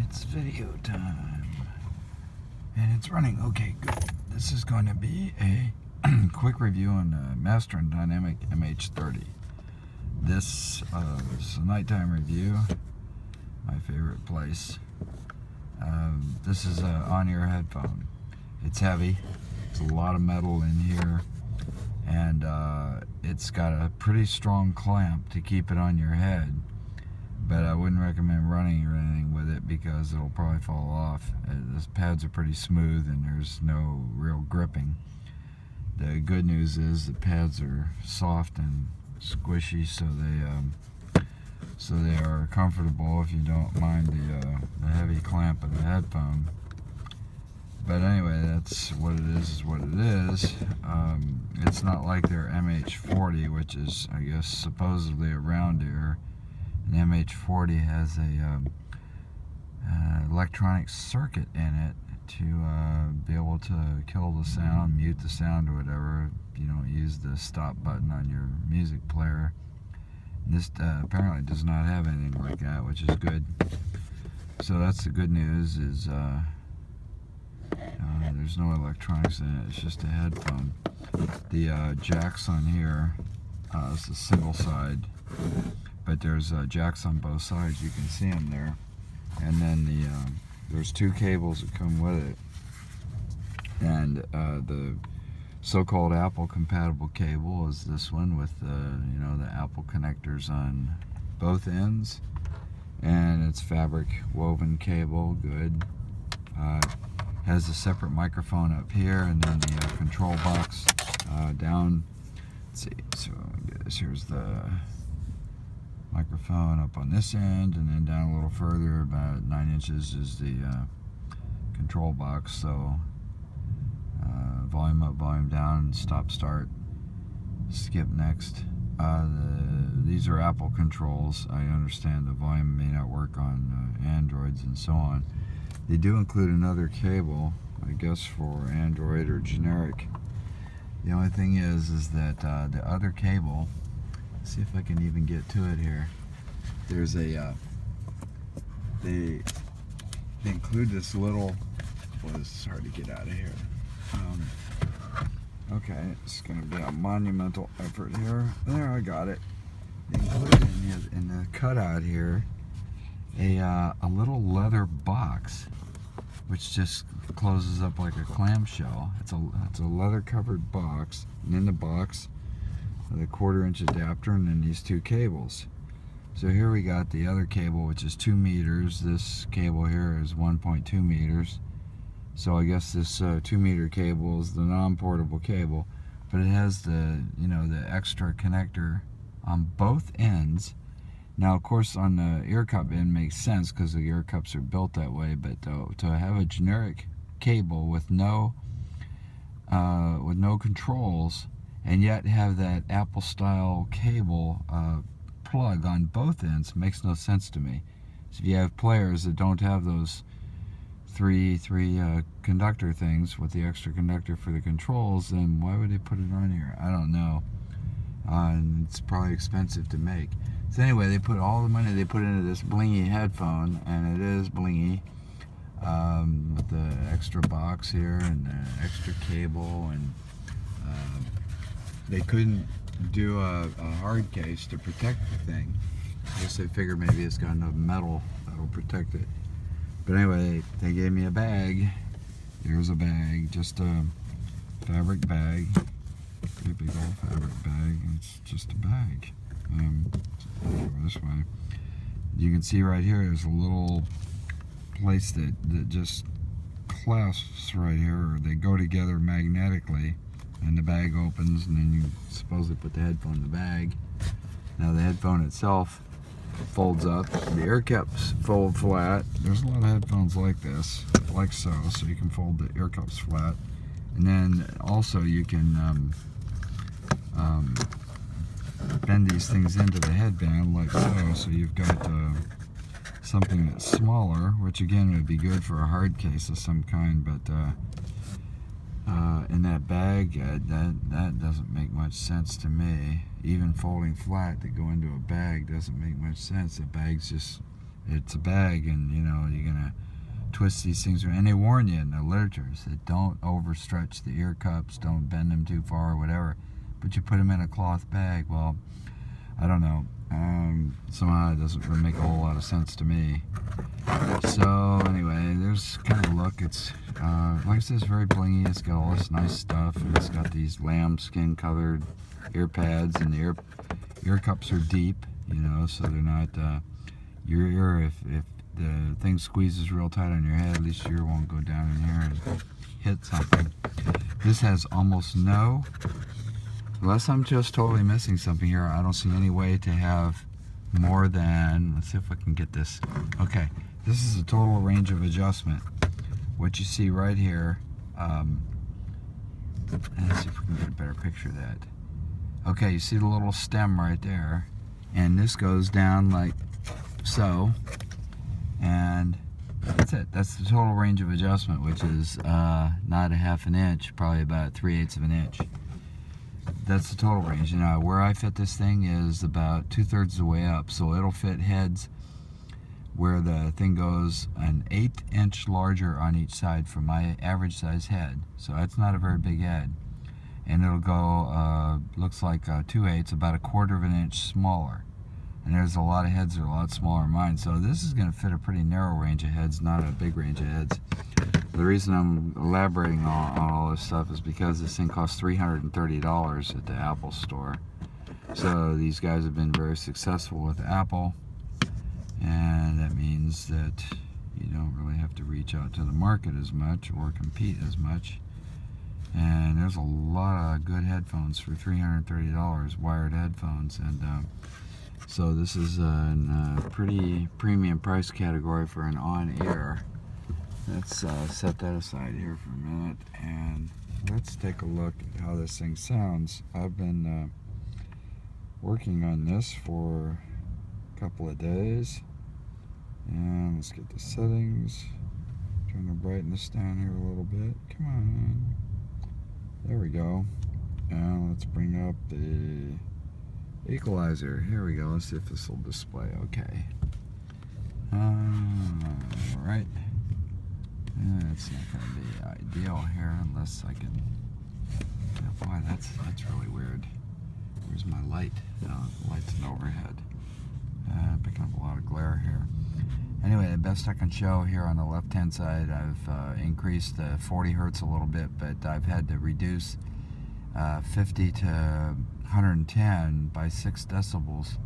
It's video time. And it's running. Okay, good. This is going to be a quick review on the Master and Dynamic MH-30. This is a nighttime review. My favorite place. This is an on-ear headphone. It's heavy. It's a lot of metal in here. And it's got a pretty strong clamp to keep it on your head. But I wouldn't recommend running or anything with it because it'll probably fall off. The pads are pretty smooth and there's no real gripping. The good news is the pads are soft and squishy, so they are comfortable if you don't mind the heavy clamp of the headphone. But anyway, that's what it is what it is. It's not like their MH-30, which is, I guess, supposedly a round ear. The MH-30 has a electronic circuit in it to be able to kill the sound, mute the sound or whatever. You don't use the stop button on your music player. This apparently does not have anything like that, which is good. So that's the good news, is there's no electronics in it. It's just a headphone. The jacks on here, it's a single side, but there's jacks on both sides. You can see them there. And then there's two cables that come with it. And the so-called Apple compatible cable is this one with the Apple connectors on both ends. And it's fabric woven cable, good. Has a separate microphone up here, and then the control box down. Let's see, so here's the microphone up on this end, and then down a little further, about 9 inches, is the control box. So volume up, volume down, stop, start, skip next. These are Apple controls. I understand the volume may not work on Androids and so on. They do include another cable, I guess, for Android or generic. The only thing is that the other cable, let's see if I can even get to it here. There's a, they include this little, well, this is hard to get out of here. Okay, it's going to be a monumental effort here. There, I got it. They include in the cutout here a little leather box, which just closes up like a clamshell. It's a leather covered box, and in the box, the 1/4 inch adapter, and then these two cables. So here we got the other cable, which is 2 meters. This cable here is 1.2 meters. So I guess this 2 meter cable is the non-portable cable, but it has the the extra connector on both ends. Now, of course, on the ear cup end makes sense because the ear cups are built that way. But to have a generic cable with no controls, and yet have that Apple style cable plug on both ends, makes no sense to me. So if you have players that don't have those three conductor things with the extra conductor for the controls, then why would they put it on here? I don't know. And it's probably expensive to make. So anyway, they put all the money they put into this blingy headphone, and it is blingy, with the extra box here and the extra cable, and they couldn't do a hard case to protect the thing. I guess they figured maybe it's got enough metal that'll protect it. But anyway, they gave me a bag. Here's a bag, just a fabric bag, pretty big old fabric bag. It's just a bag. Go this way. You can see right here there's a little place that just clasps right here, or they go together magnetically, and the bag opens, and then you supposedly put the headphone in the bag. Now the headphone itself folds up. The ear cups fold flat. There's a lot of headphones like this, like so you can fold the ear cups flat, and then also you can bend these things into the headband like so you've got something that's smaller, which again would be good for a hard case of some kind, but in that bag, that doesn't make much sense to me. Even folding flat to go into a bag doesn't make much sense. The bag's just it's a bag, and you know you're gonna twist these things around. And they warn you in the literature, that don't overstretch the ear cups, don't bend them too far, or whatever. But you put them in a cloth bag. Well, I don't know. Somehow it doesn't really make a whole lot of sense to me. So anyway, there's kind of a look. It's like I said, it's very blingy. It's got all this nice stuff, and it's got these lambskin colored ear pads, and the ear cups are deep, you know, so they're not your ear. If the thing squeezes real tight on your head, at least your ear won't go down in here and hit something. This has almost no. Unless I'm just totally missing something here, I don't see any way to have more than, let's see if I can get this. Okay, this is a total range of adjustment. What you see right here, let's see if we can get a better picture of that. Okay, you see the little stem right there, and this goes down like so, and that's it. That's the total range of adjustment, which is not a half an inch, probably about 3/8 of an inch. That's the total range. You know, where I fit this thing is about 2/3 of the way up, so it'll fit heads where the thing goes an 1/8 inch larger on each side from my average size head. So that's not a very big head. And it'll go, looks like 2/8, about 1/4 of an inch smaller. And there's a lot of heads that are a lot smaller than mine. So this is going to fit a pretty narrow range of heads, not a big range of heads. The reason I'm elaborating on all this stuff is because this thing costs $330 at the Apple store. So these guys have been very successful with Apple, and that means that you don't really have to reach out to the market as much or compete as much. And there's a lot of good headphones for $330, wired headphones, and so this is a pretty premium price category for an on-ear. Let's set that aside here for a minute, and let's take a look at how this thing sounds. I've been working on this for a couple of days, and let's get the settings. Turn the brightness down here a little bit. Come on. There we go. And let's bring up the equalizer. Here we go. Let's see if this will display okay. Alright. It's not going to be ideal here unless I can. Oh boy, that's really weird. Where's my light? No, the light's an overhead. Picking up a lot of glare here. Anyway, the best I can show here on the left-hand side, I've increased the 40 hertz a little bit, but I've had to reduce 50 to 110 by 6 decibels.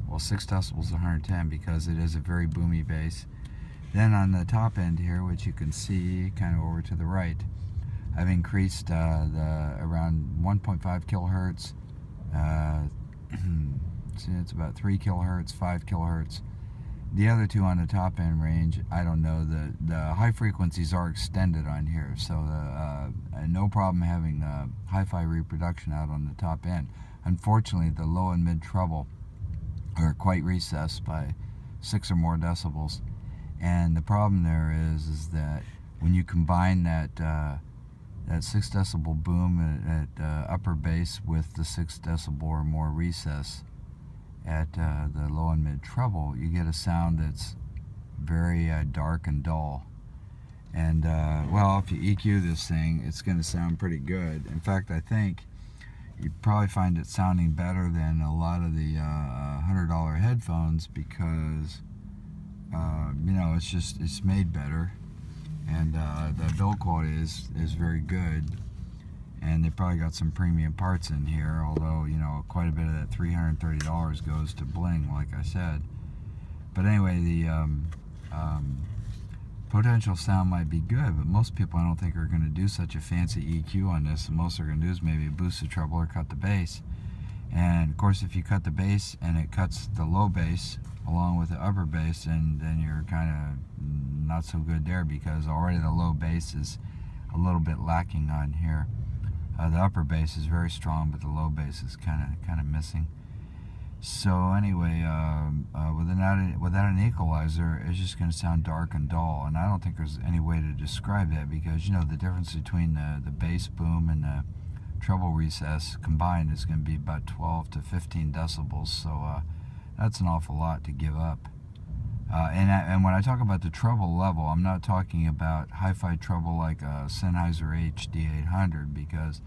Well, 6 decibels to 110 because it is a very boomy bass. Then on the top end here, which you can see kind of over to the right, I've increased the around 1.5 kilohertz. See, it's about 3 kilohertz, 5 kilohertz. The other two on the top end range, I don't know. The high frequencies are extended on here, so no problem having hi-fi reproduction out on the top end. Unfortunately, the low and mid treble are quite recessed by 6 or more decibels. And the problem there is that when you combine that 6 decibel boom at upper bass with the 6 decibel or more recess at the low and mid treble, you get a sound that's very dark and dull. And well, if you EQ this thing, it's going to sound pretty good. In fact, I think you'd probably find it sounding better than a lot of the $100 headphones because you know, it's made better, and the build quality is very good, and they probably got some premium parts in here, although, you know, quite a bit of that $330 goes to bling, like I said. But anyway, the potential sound might be good, but most people I don't think are going to do such a fancy EQ on this. And most they're going to do is maybe boost the treble or cut the bass. And of course, if you cut the bass and it cuts the low bass along with the upper bass, and then you're kind of not so good there, because already the low bass is a little bit lacking on here. The upper bass is very strong, but the low bass is kind of missing. So anyway, without an equalizer, it's just going to sound dark and dull, and I don't think there's any way to describe that, because, you know, the difference between the bass boom and the treble recess combined is going to be about 12 to 15 decibels, so that's an awful lot to give up. And when I talk about the treble level, I'm not talking about hi-fi treble like a Sennheiser HD800, because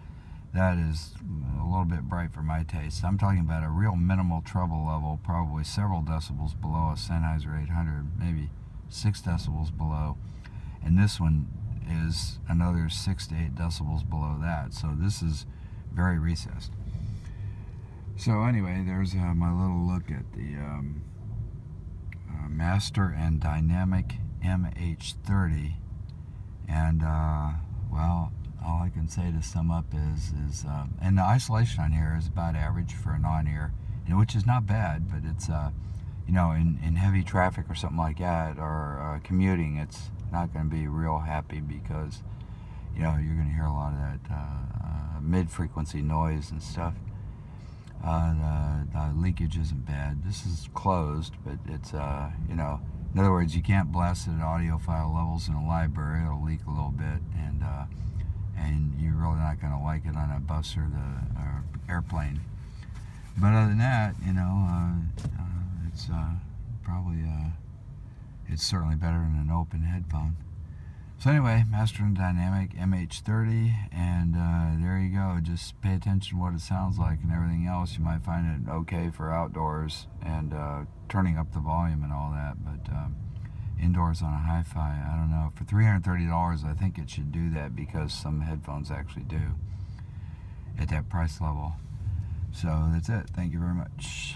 that is a little bit bright for my taste. I'm talking about a real minimal treble level, probably several decibels below a Sennheiser 800, maybe 6 decibels below. And this one is another 6 to 8 decibels below that. So this is very recessed. So anyway, there's my little look at the Master and Dynamic MH-30. And well, all I can say to sum up is and the isolation on here is about average for a non-ear, which is not bad, but it's you know, in heavy traffic or something like that, or commuting, it's not going to be real happy, because you know, you're going to hear a lot of that mid-frequency noise and stuff. The leakage isn't bad. This is closed, but it's you know, in other words, you can't blast it at audiophile levels in a library. It'll leak a little bit, and you're really not going to like it on a bus or the airplane. But other than that, you know, it's probably it's certainly better than an open headphone. So anyway, Master and Dynamic MH-30, and there you go. Just pay attention to what it sounds like, and everything else you might find it okay for outdoors and turning up the volume and all that. But indoors on a hi-fi, I don't know. For $330, I think it should do that, because some headphones actually do at that price level. So that's it. Thank you very much.